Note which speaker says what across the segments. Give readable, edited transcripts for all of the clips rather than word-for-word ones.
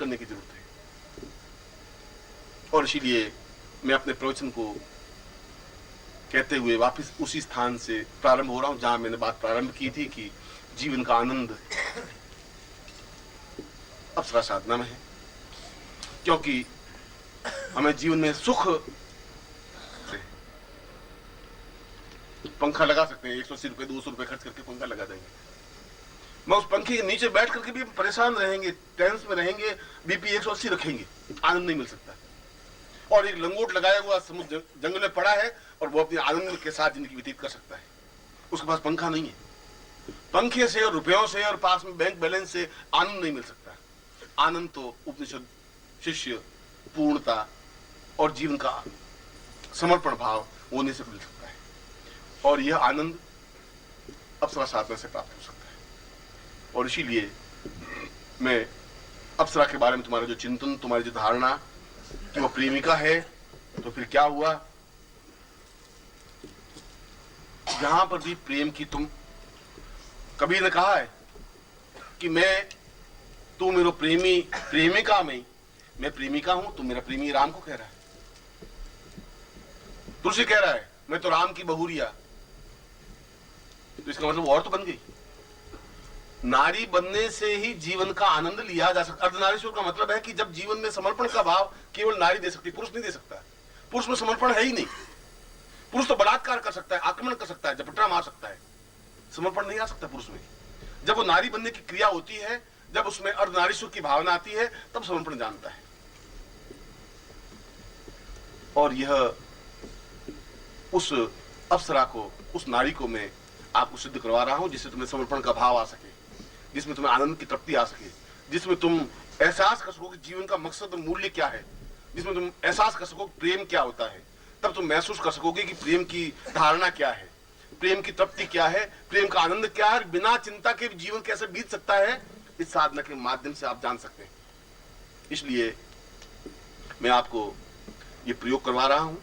Speaker 1: करने की जरूरत है। और इसीलिए मैं अपने प्रवचन को कहते हुए वापस उसी स्थान से प्रारंभ हो रहा हूं जहां मैंने बात प्रारंभ की थी कि जीवन का आनंद अप्सरा साधना में है। क्योंकि हमें जीवन में सुख से पंखा लगा सकते हैं, 180 रुपए 200 रुपए खर्च करके पंखा लगा देंगे, मैं उस पंखे के नीचे बैठ करके भी परेशान रहेंगे, टेंस में रहेंगे, बीपी 180 रखेंगे, आनंद नहीं मिल सकता। और एक लंगोट लगाया हुआ समुद्र जंगल में पड़ा है और वो अपने आनंद के साथ जिंदगी व्यतीत कर सकता है, उसके पास पंखा नहीं है। पंखे से और रुपयों से और पास में बैंक बैलेंस से आनंद नहीं मिल सकता। आनंद तो उपनिषद, शिष्य, पूर्णता और जीवन का समर्पण भाव होने से मिल सकता है। और यह आनंद अप्सरा साधना से प्राप्त हो सकता है। और इसीलिए मैं अप्सरा के बारे में तुम्हारा जो चिंतन, तुम्हारी जो धारणा कि वो प्रेमिका है, तो फिर क्या हुआ, जहां पर भी प्रेम की तुम, कबीर ने कहा है कि तू मेरो प्रेमी, प्रेमिका में मैं प्रेमिका हूं, तू मेरा प्रेमी, राम को कह रहा है। तुलसी कह रहा है मैं तो राम की बहुरिया, तो इसका मतलब और तो बन गई। नारी बनने से ही जीवन का आनंद लिया जा सकता। अर्धनारीश्वर का मतलब है कि जब जीवन में समर्पण का भाव केवल नारी दे सकती, पुरुष नहीं दे सकता। पुरुष में समर्पण है ही नहीं। पुरुष तो बलात्कार कर सकता है, आक्रमण कर सकता है, झपट्टा मार सकता है, समर्पण नहीं आ सकता पुरुष में। जब वो नारी बनने की क्रिया होती है, जब उसमें अर्धनारीश्वर की भावना आती है, तब समर्पण जानता है। और यह उस अप्सरा को, उस नारी को मैं आपको सिद्ध करवा रहा हूं, जिससे तुम्हें समर्पण का भाव आ सके, जिसमें तुम्हें आनंद की तृप्ति आ सके, जिसमें तुम एहसास कर सको कि जीवन का मकसद और मूल्य क्या है, जिसमें तुम एहसास कर सको प्रेम क्या होता है। तब तुम महसूस कर सकोगे कि प्रेम की धारणा क्या है, प्रेम की तृप्ति क्या है, प्रेम का आनंद क्या है, बिना चिंता के जीवन कैसे बीत सकता है, इस साधना के माध्यम से आप जान सकते हैं। इसलिए मैं आपको ये प्रयोग करवा रहा हूं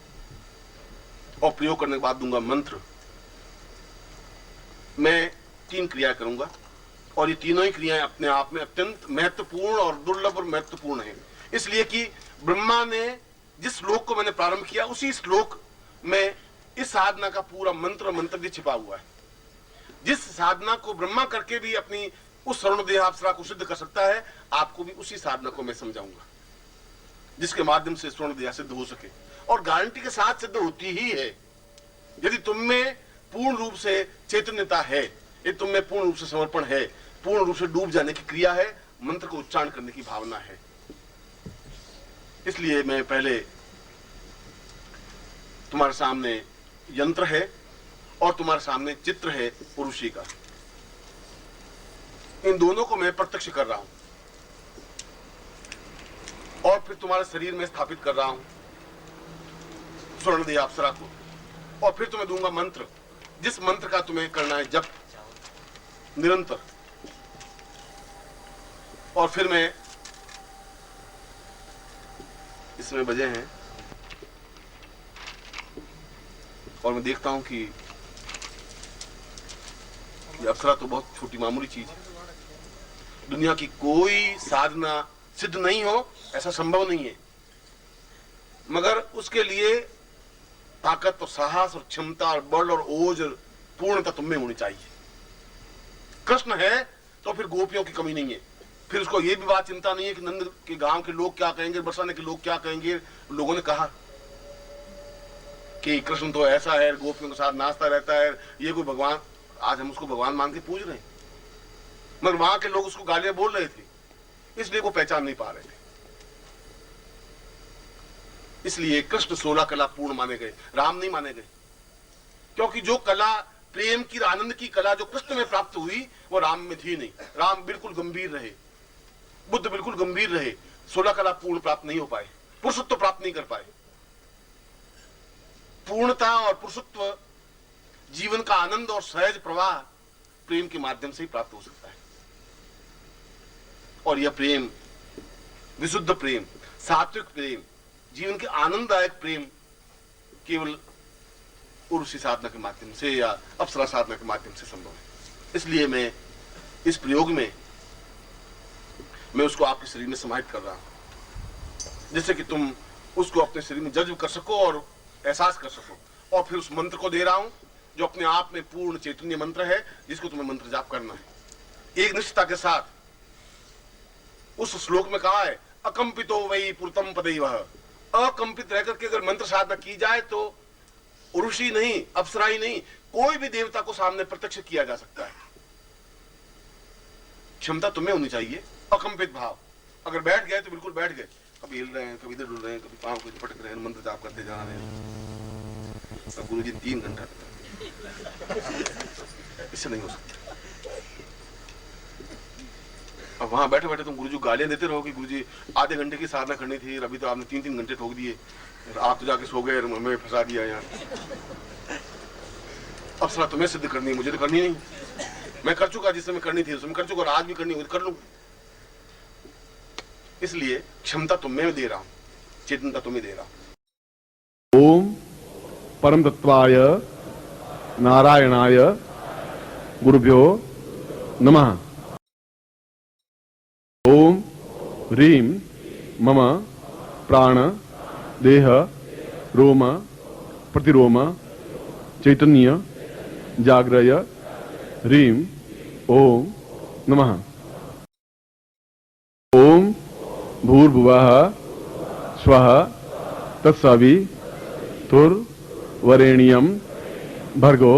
Speaker 1: और प्रयोग करने के बाद दूंगा मंत्र। मैं 3 क्रिया करूंगा और ये तीनों ही क्रियाएं अपने आप में अत्यंत महत्वपूर्ण और दुर्लभ और महत्वपूर्ण है। इसलिए कि ब्रह्मा ने जिस श्लोक को मैंने प्रारंभ किया, उसी श्लोक में इस साधना का पूरा मंत्र भी छिपा हुआ है। जिस साधना को ब्रह्मा करके भी अपनी उस स्वर्ण अप्सरा को सिद्ध कर सकता है, आपको भी उसी साधना को मैं समझाऊंगा, जिसके माध्यम से स्वर्ण सिद्ध हो सके। और गारंटी के साथ सिद्ध होती ही है। यदि तुम में पूर्ण रूप से चैतन्यता है, यदि तुम में पूर्ण रूप से समर्पण है, पूर्ण रूप से डूब जाने की क्रिया है, मंत्र को उच्चारण करने की भावना है। इसलिए मैं पहले तुम्हारे सामने यंत्र है और तुम्हारे सामने चित्र है पुरुषी का, इन दोनों को मैं प्रत्यक्ष कर रहा हूं और फिर तुम्हारे शरीर में स्थापित कर रहा हूं स्वर्ण अप्सरा को। और फिर तुम्हें दूंगा मंत्र, जिस मंत्र का तुम्हें करना है जप निरंतर। और फिर मैं, इसमें बजे हैं और मैं देखता हूं कि ये अप्सरा तो बहुत छोटी मामूली चीज है। दुनिया की कोई साधना सिद्ध नहीं हो, ऐसा संभव नहीं है, मगर उसके लिए ताकत और साहस और क्षमता और बल और ओज और पूर्णता तुम में होनी चाहिए। कृष्ण है तो फिर गोपियों की कमी नहीं है, फिर उसको ये भी बात चिंता नहीं है कि नंद के गांव के लोग क्या कहेंगे, बरसाने के लोग क्या कहेंगे। लोगों ने कहा कि कृष्ण तो ऐसा है, गोपियों के साथ नाचता रहता है, ये कोई भगवान, आज हम उसको भगवान मान के पूज रहे हैं, मगर वहां के लोग उसको गालियां बोल रहे थे, इसलिए वो पहचान नहीं पा रहे थे। इसलिए कृष्ण 16 कला पूर्ण माने गए, राम नहीं माने गए, क्योंकि जो कला प्रेम की, आनंद की कला जो कृष्ण में प्राप्त हुई वो राम में थी नहीं। राम बिल्कुल गंभीर रहे, बुद्ध बिल्कुल गंभीर रहे, 16 कला पूर्ण प्राप्त नहीं हो पाए, पुरुषत्व प्राप्त नहीं कर पाए। पूर्णता और पुरुषत्व, जीवन का आनंद और सहज प्रवाह प्रेम के माध्यम से ही प्राप्त हो सकता है। और यह प्रेम, विशुद्ध प्रेम, सात्विक प्रेम, जीवन के आनंददायक प्रेम केवल उर्वशी साधना के माध्यम से या अप्सरा साधना के माध्यम से संभव है। इसलिए मैं इस प्रयोग में मैं उसको आपके शरीर में समाहित कर रहा हूं, जिससे कि तुम उसको अपने शरीर में जज्ब कर सको और एहसास कर सको। और फिर उस मंत्र को दे रहा हूं जो अपने आप में पूर्ण चैतन्य मंत्र है, जिसको तुम्हें मंत्र जाप करना है एक निष्ठा के साथ। उस श्लोक में कहा है अकंपितो वही पुरतम पदैवः, अकंपित रहकर के अगर मंत्र साधना की जाए तो ऋषि नहीं, अप्सरा ही नहीं, कोई भी देवता को सामने प्रत्यक्ष किया जा सकता है। क्षमता तुम्हें होनी चाहिए, अकंपित भाव। अगर बैठ गए तो बिल्कुल बैठ गए, कभी हिल रहे हैं, कभी इधर डुल रहे हैं, कभी पांव को पटक रहे हैं, मंत्र जाप करते जा रहे हैं। गुरु जी 3 घंटा इससे नहीं हो सकता। अब वहां बैठे बैठे तुम गुरुजी गालियां देते रहो कि गुरुजी आधे घंटे की साधना करनी थी, अभी तो आपने 3-3 घंटे ठोक दिए, आप तो जाके सो गए, हमें फंसा दिया यार। अब सलाह तुम्हें सिद्ध करनी है, मुझे तो करनी नहीं। मैं कर चुका, जिस समय करनी थी उस समय कर चुका, और आज भी करनी होगी कर लूं। इसलिए क्षमता तुम्हें दे रहा हूं, चेतनता तुम्हें दे रहा हूं।
Speaker 2: ओम परम तत्वाय नारायणाय गुरुभ्यो नमः। ओम ह्रीं मम प्राण देह रोम प्रतिरोम चैतन्य जाग्रय ह्रीं ओम नमः। ओम भूर्भुवः स्वः तत्सवितुर्वरेण्यं भर्गो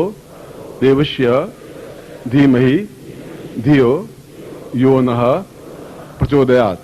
Speaker 2: देवस्य धीमहि धियो यो नः प्रचोदयात्।